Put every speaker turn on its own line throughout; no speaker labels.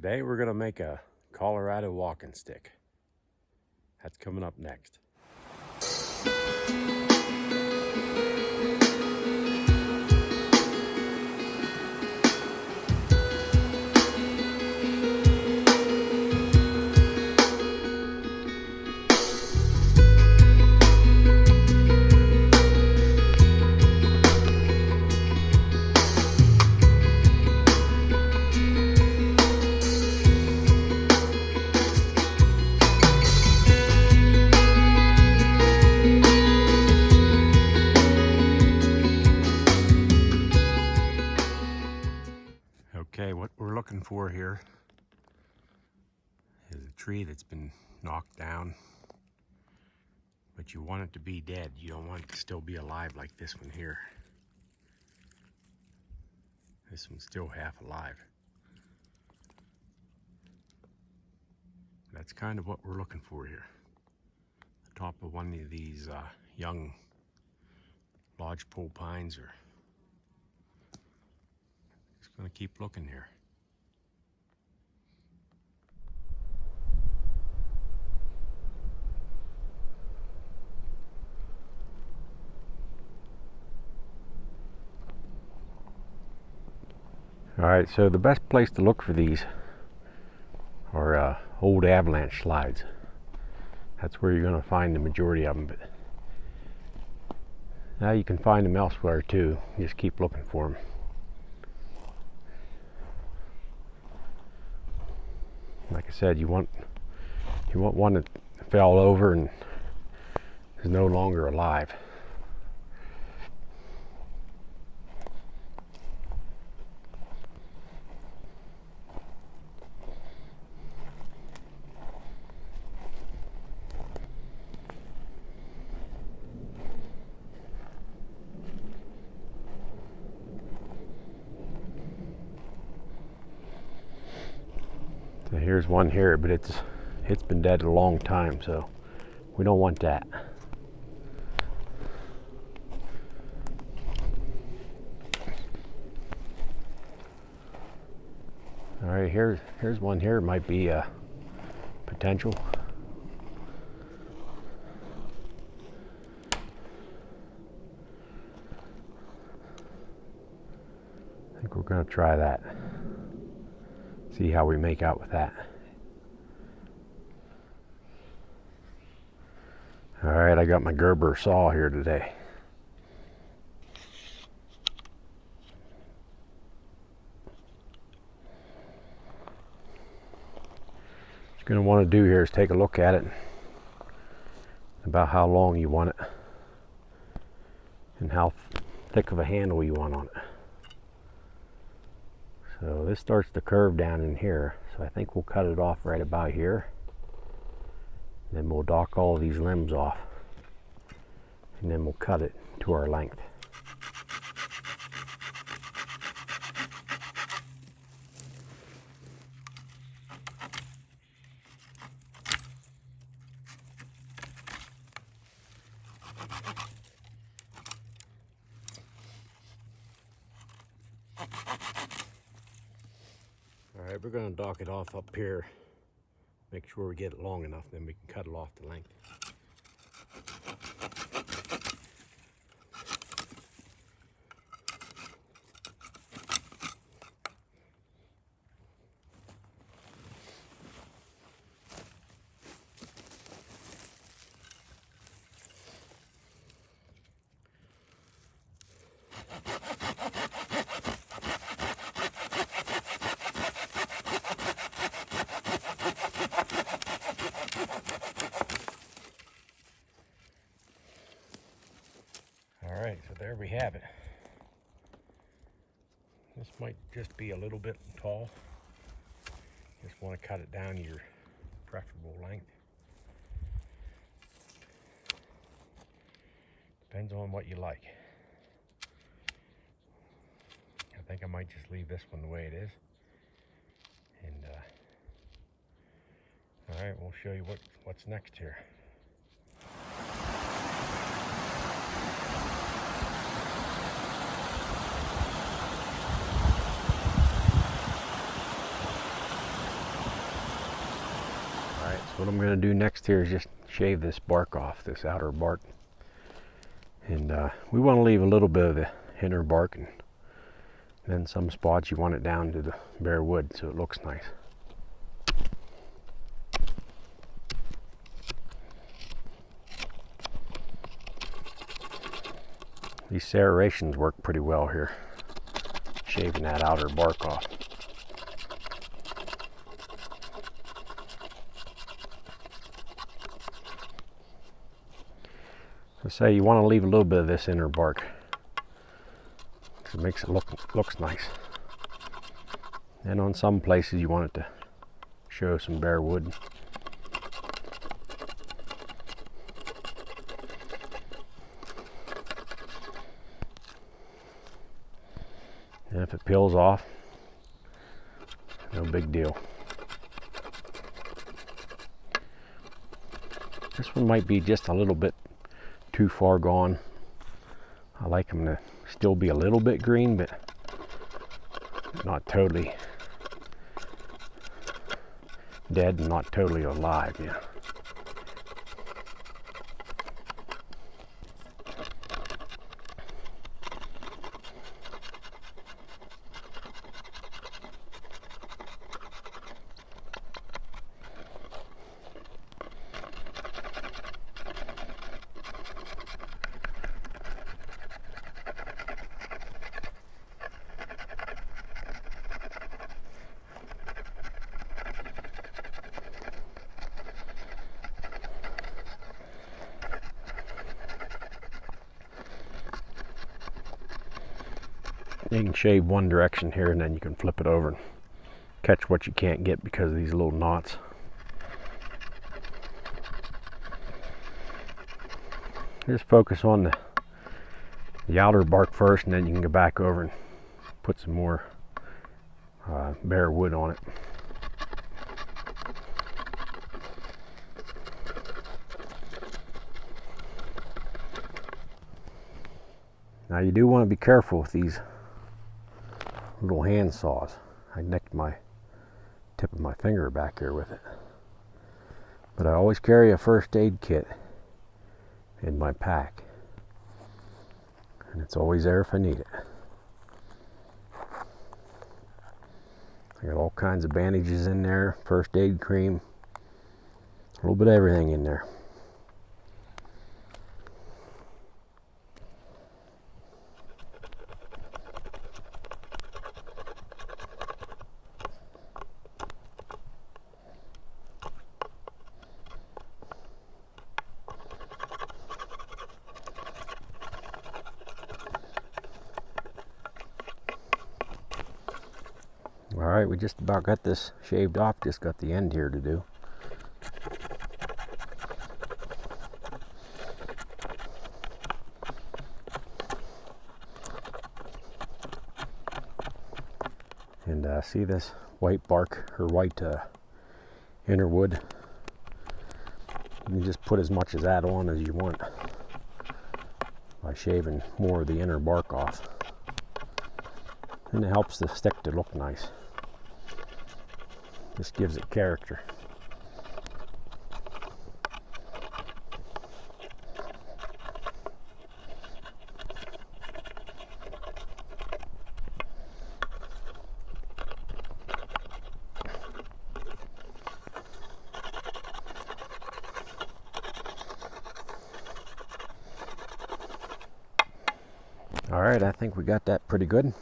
Today we're gonna make a Colorado walking stick. That's coming up next. Okay, what we're looking for here is a tree that's been knocked down, but you want it to be dead. You don't want it to still be alive like this one here. This one's still half alive. That's kind of what we're looking for here. The top of one of these young lodgepole pines, or just gonna keep looking here. Alright, so the best place to look for these are old avalanche slides. That's where you're going to find the majority of them, but now you can find them elsewhere too. You just keep looking for them. Like I said, you want one that fell over and is no longer alive. So here's one here, but it's been dead a long time, so we don't want that. All right, here's one here. Might be a potential. I think we're going to try that. See how we make out with that. All right, I got my Gerber saw here today. What you're going to want to do here is take a look at it, about how long you want it and how thick of a handle you want on it. So this starts to curve down in here, so I think we'll cut it off right about here. Then we'll dock all of these limbs off, and then we'll cut it to our length. Alright, we're going to dock it off up here. Make sure we get it long enough, then we can cut it off the length. Alright, so there we have it. This might just be a little bit tall. Just want to cut it down to your preferable length. Depends on what you like. I think I might just leave this one the way it is. And alright, we'll show you what's next here. what I'm going to do next here is just shave this bark off, this outer bark. And we want to leave a little bit of the inner bark, and then some spots you want it down to the bare wood so it looks nice. These serrations work pretty well here, shaving that outer bark off. So say you want to leave a little bit of this inner bark. It makes it looks nice. And on some places you want it to show some bare wood. And if it peels off, no big deal. This one might be just a little bit too far gone. I like them to still be a little bit green, but not totally dead and not totally alive. Yeah. You can shave one direction here and then you can flip it over and catch what you can't get because of these little knots. Just focus on the outer bark first, and then you can go back over and put some more bare wood on it. Now you do want to be careful with these little hand saws. I nicked my tip of my finger back here with it. But I always carry a first aid kit in my pack. And it's always there if I need it. I got all kinds of bandages in there, first aid cream, a little bit of everything in there. Alright, we just about got this shaved off, just got the end here to do. And see this white bark, or white inner wood? You can just put as much of that on as you want by shaving more of the inner bark off. And it helps the stick to look nice. Just gives it character. All right, I think we got that pretty good.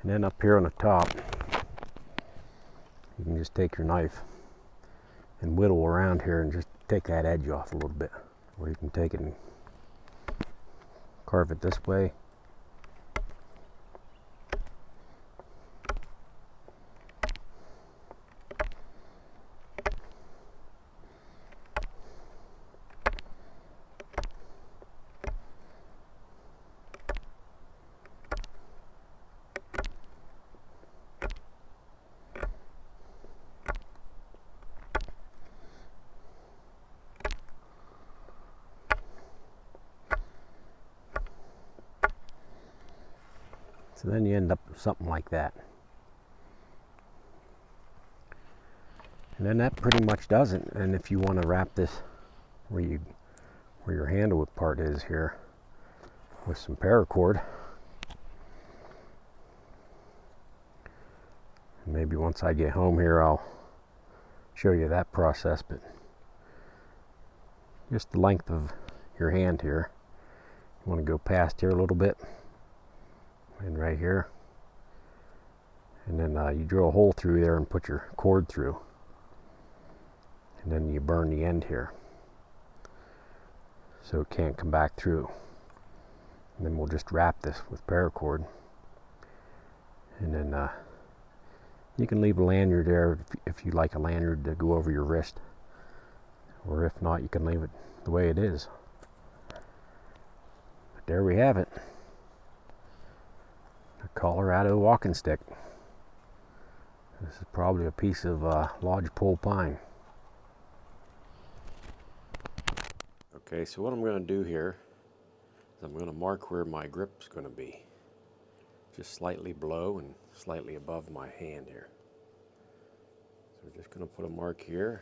And then up here on the top, you can just take your knife and whittle around here and just take that edge off a little bit. Or you can take it and carve it this way. So then you end up with something like that. And then that pretty much does it. And if you want to wrap this where your handle part is here with some paracord, maybe once I get home here I'll show you that process, but just the length of your hand here, you want to go past here a little bit and right here, and then you drill a hole through there and put your cord through, and then you burn the end here so it can't come back through. And then we'll just wrap this with paracord, and then you can leave a lanyard there if you like a lanyard to go over your wrist, or if not, you can leave it the way it is. But there we have it, a Colorado walking stick. This is probably a piece of lodgepole pine. Okay, so what I'm going to do here is I'm going to mark where my grip's going to be, just slightly below and slightly above my hand here. So we're just going to put a mark here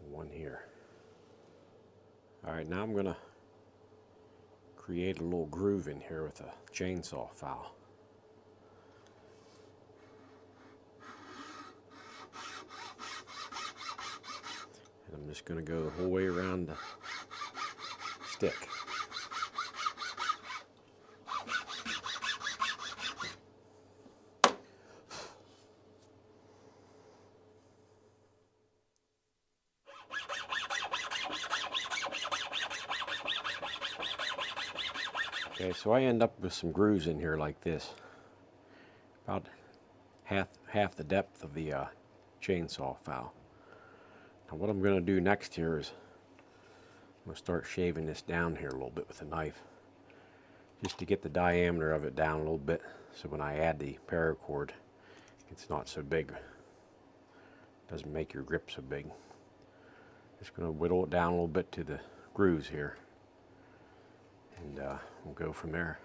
and one here. Alright, now I'm going to create a little groove in here with a chainsaw file. And I'm just going to go the whole way around the stick. Okay, so I end up with some grooves in here like this, about half the depth of the chainsaw file. Now what I'm going to do next here is I'm going to start shaving this down here a little bit with a knife, just to get the diameter of it down a little bit, so when I add the paracord it's not so big, doesn't make your grip so big. Just going to whittle it down a little bit to the grooves here, and we'll go from there.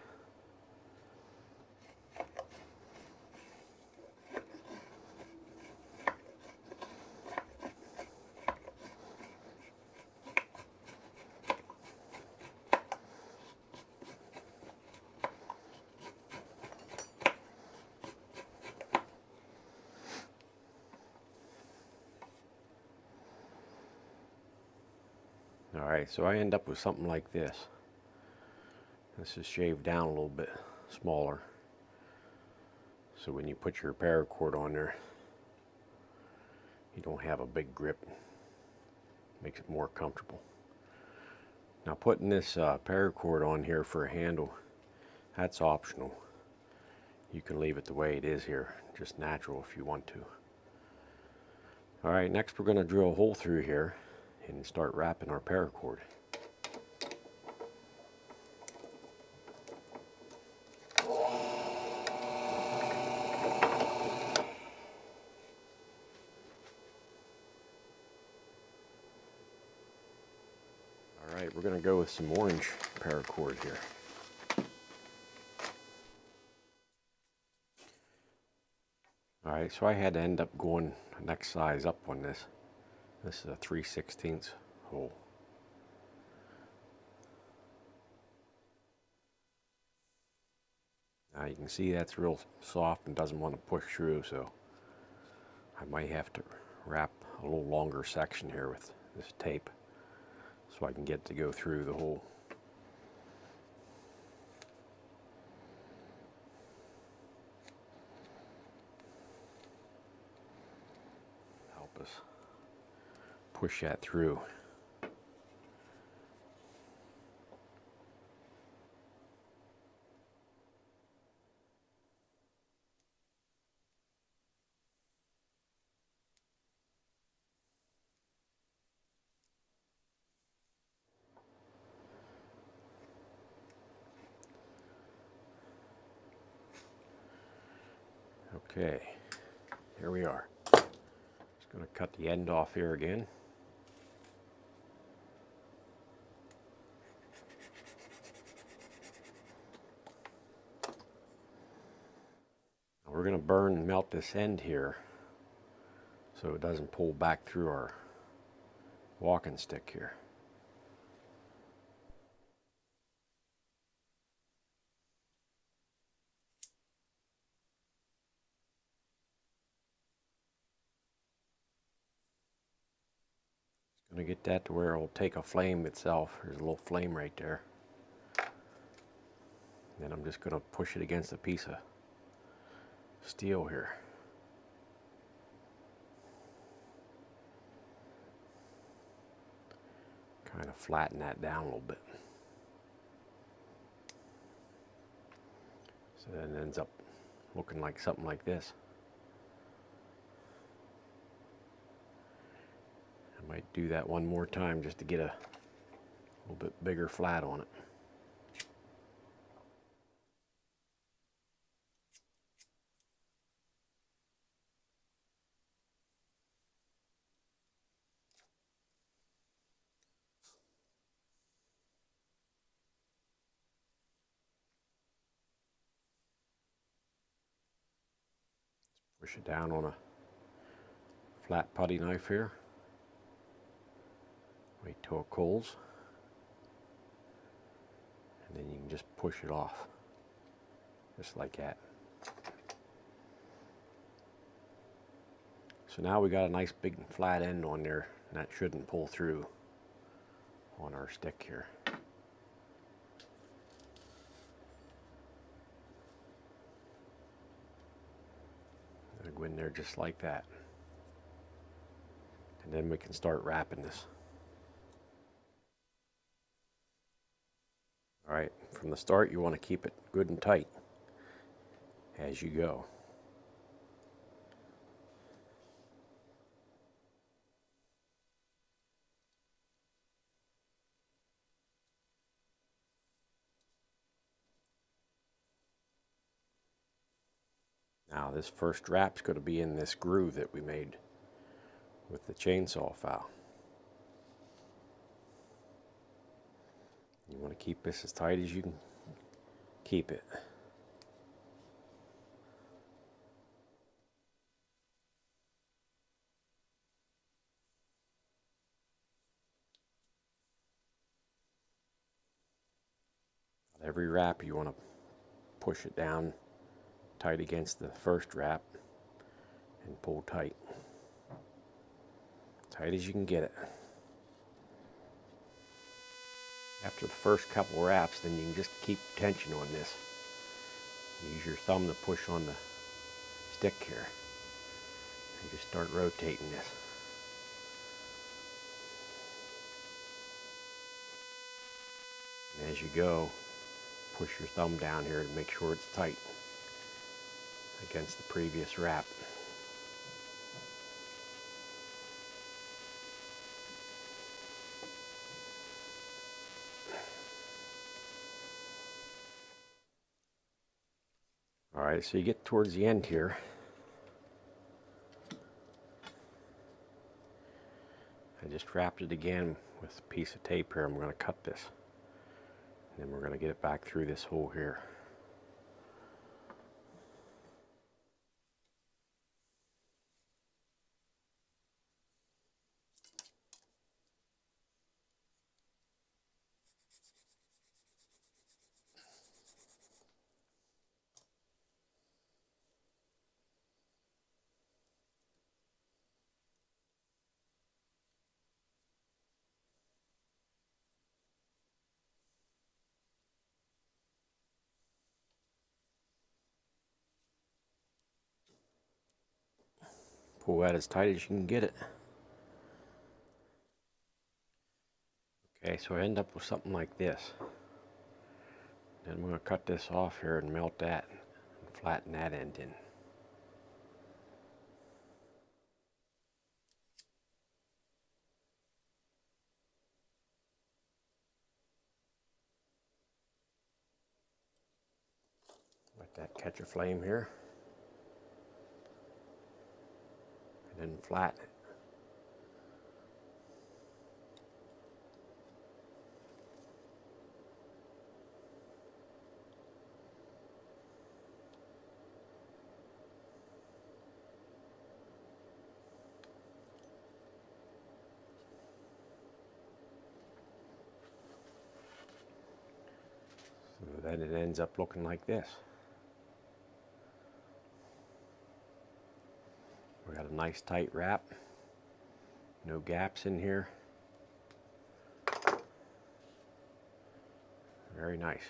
Alright, so I end up with something like this. This is shaved down a little bit smaller, so when you put your paracord on there, you don't have a big grip. Makes it more comfortable. Now putting this paracord on here for a handle, that's optional. You can leave it the way it is here, just natural if you want to. Alright, next we're going to drill a hole through here and start wrapping our paracord. Alright, we're going to go with some orange paracord here. Alright, so I had to end up going the next size up on this. This is a 3/16 hole. Now you can see that's real soft and doesn't want to push through, so I might have to wrap a little longer section here with this tape so I can get to go through the hole. Help us push that through. Okay, here we are. Just going to cut the end off here again. going to burn and melt this end here so it doesn't pull back through our walking stick here. Going to get that to where it will take a flame itself. There's a little flame right there. Then I'm just going to push it against a piece of steel here. Kind of flatten that down a little bit. So then it ends up looking like something like this. I might do that one more time just to get a little bit bigger flat on it. Push it down on a flat putty knife here. Wait till it cools. And then you can just push it off. Just like that. So now we got a nice big flat end on there, and that shouldn't pull through on our stick here. I'll go in there just like that. And then we can start wrapping this. Alright, from the start you want to keep it good and tight as you go. Now this first wrap's going to be in this groove that we made with the chainsaw file. You want to keep this as tight as you can keep it. Every wrap you want to push it down tight against the first wrap and pull tight. Tight as you can get it. After the first couple wraps, then you can just keep tension on this. Use your thumb to push on the stick here. And just start rotating this. And as you go, push your thumb down here to make sure it's tight against the previous wrap. Alright, so you get towards the end here. I just wrapped it again with a piece of tape here. I'm going to cut this. And then we're going to get it back through this hole here. Pull that as tight as you can get it. Okay, so I end up with something like this. Then we're going to cut this off here and melt that and flatten that end in. Let that catch a flame here. And then flatten it. then it ends up looking like this. We got a nice tight wrap, no gaps in here. Very nice.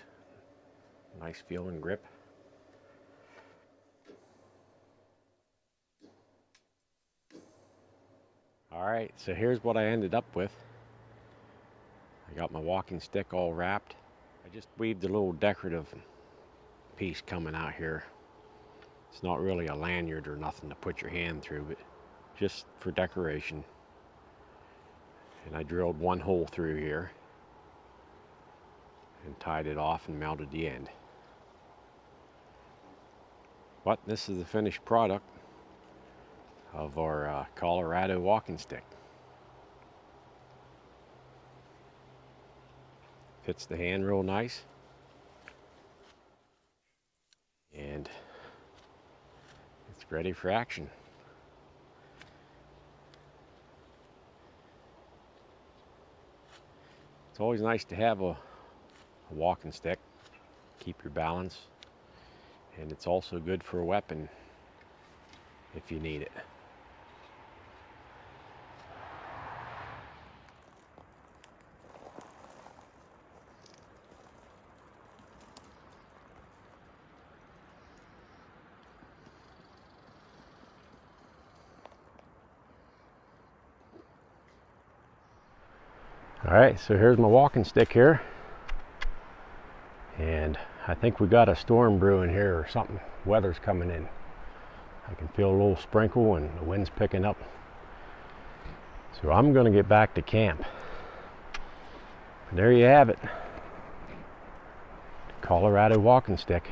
Nice feel and grip. Alright, so here's what I ended up with. I got my walking stick all wrapped. I just weaved a little decorative piece coming out here. It's not really a lanyard or nothing to put your hand through, but just for decoration. And I drilled one hole through here and tied it off and mounted the end. But this is the finished product of our Colorado walking stick. Fits the hand real nice, and it's ready for action. It's always nice to have a walking stick, keep your balance, and it's also good for a weapon if you need it. Alright, so here's my walking stick here, and I think we got a storm brewing here or something. Weather's coming in. I can feel a little sprinkle and the wind's picking up. So I'm going to get back to camp. There you have it. Colorado walking stick.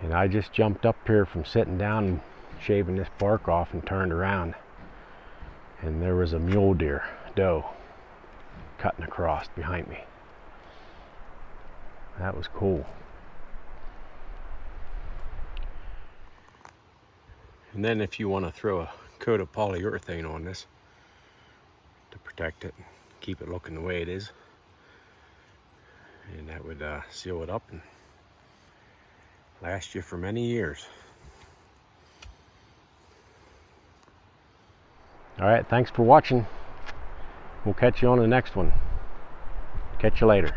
And I just jumped up here from sitting down and shaving this bark off and turned around. And there was a mule deer doe cutting across behind me. That was cool. And then if you want to throw a coat of polyurethane on this to protect it, keep it looking the way it is, and that would seal it up and last you for many years. Alright, thanks for watching. We'll catch you on the next one. Catch you later.